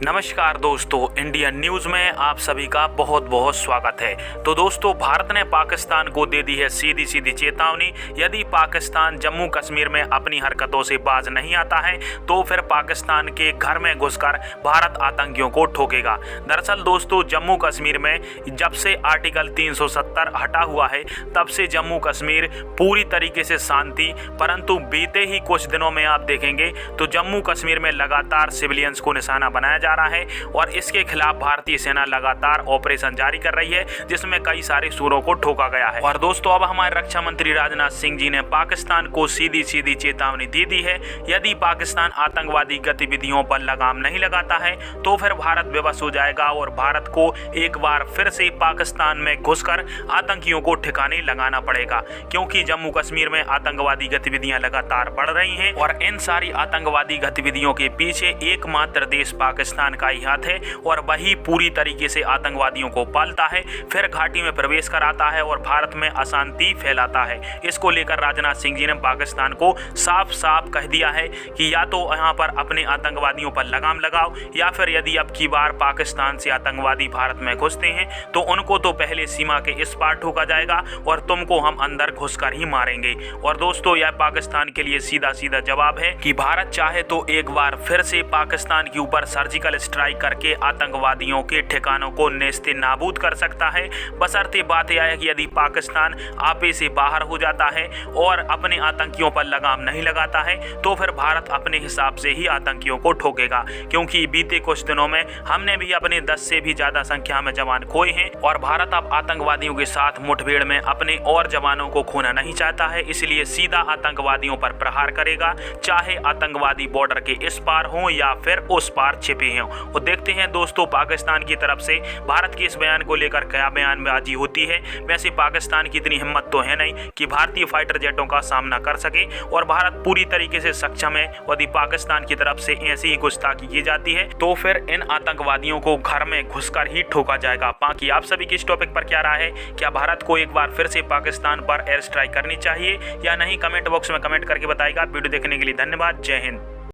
नमस्कार दोस्तों, Indian news में आप सभी का बहुत बहुत स्वागत है। तो दोस्तों, भारत ने पाकिस्तान को दे दी है सीधी सीधी चेतावनी। यदि पाकिस्तान जम्मू कश्मीर में अपनी हरकतों से बाज नहीं आता है तो फिर पाकिस्तान के घर में घुसकर भारत आतंकियों को ठोकेगा। दरअसल दोस्तों, जम्मू कश्मीर में जब से आर्टिकल 370 हटा हुआ है तब से जम्मू कश्मीर पूरी तरीके से शांति, परंतु बीते ही कुछ दिनों में आप देखेंगे तो जम्मू कश्मीर में लगातार सिविलियंस को निशाना बनाया जा रहा है और इसके खिलाफ भारतीय सेना लगातार ऑपरेशन जारी कर रही है, जिसमें कई सारे सूरों को ठोका गया है। और दोस्तों, अब हमारे रक्षा मंत्री राजनाथ सिंह जी ने पाकिस्तान को सीधी सीधी चेतावनी दे दी है। यदि पाकिस्तान आतंकवादी गतिविधियों पर लगाम नहीं लगाता है तो फिर भारत विवश हो जाएगा और भारत को एक बार फिर से पाकिस्तान में घुसकर आतंकियों को ठिकाने लगाना पड़ेगा, क्योंकि जम्मू कश्मीर में आतंकवादी गतिविधियां लगातार बढ़ रही हैं और इन सारी आतंकवादी गतिविधियों के पीछे एकमात्र देश पाकिस्तान का ही हाथ है और वही पूरी तरीके से आतंकवादियों को पालता है, फिर घाटी में प्रवेश कराता है और भारत में अशांति फैलाता है। इसको लेकर राजनाथ सिंह जी ने पाकिस्तान को साफ साफ कह दिया है कि या तो यहाँ पर अपने आतंकवादियों पर लगाम लगाओ या फिर यदि अब की बार पाकिस्तान से आतंकवादी भारत में घुसते हैं तो उनको तो पहले सीमा के इस पार ठोका जाएगा और तुमको हम अंदर घुसकर ही मारेंगे। और दोस्तों, यह पाकिस्तान के लिए सीधा सीधा जवाब है कि भारत चाहे तो एक बार फिर से पाकिस्तान के ऊपर सर्जिकल स्ट्राइक करके आतंकवादियों के ठिकानों को नेस्ते नाबूद कर सकता है। बशर्ते बात यह है कि यदि पाकिस्तान आपे से बाहर हो जाता है और अपने आतंकियों पर लगाम नहीं लगाता है तो फिर भारत अपने हिसाब से ही आतंकियों को ठोकेगा, क्योंकि बीते कुछ दिनों में हमने भी अपने 10 से भी ज्यादा संख्या में जवान खोए हैं और भारत अब आतंकवादियों के साथ मुठभेड़ में अपने और जवानों को खोना नहीं चाहता है। इसलिए सीधा आतंकवादियों पर प्रहार करेगा, चाहे आतंकवादी बॉर्डर के इस पार हो या फिर उस पार छिपे हों। और देखते हैं दोस्तों, पाकिस्तान की तरफ से भारत के इस बयान को लेकर क्या बयानबाजी होती है। वैसे पाकिस्तान की इतनी हिम्मत तो है नहीं कि भारतीय फाइटर जेटों का सामना कर सके और भारत पूरी तरीके से सक्षम है। यदि पाकिस्तान की तरफ से ऐसी ही गुस्ताखी की जाती है तो फिर इन आतंकवादियों को घर में घुसकर ही ठोका जाएगा। बाकी आप सभी की इस टॉपिक पर क्या राय है? क्या भारत को एक बार फिर से पाकिस्तान पर एयर स्ट्राइक करनी चाहिए या नहीं? कमेंट बॉक्स में कमेंट करके बताइएगा। वीडियो देखने के लिए धन्यवाद। जय हिंद।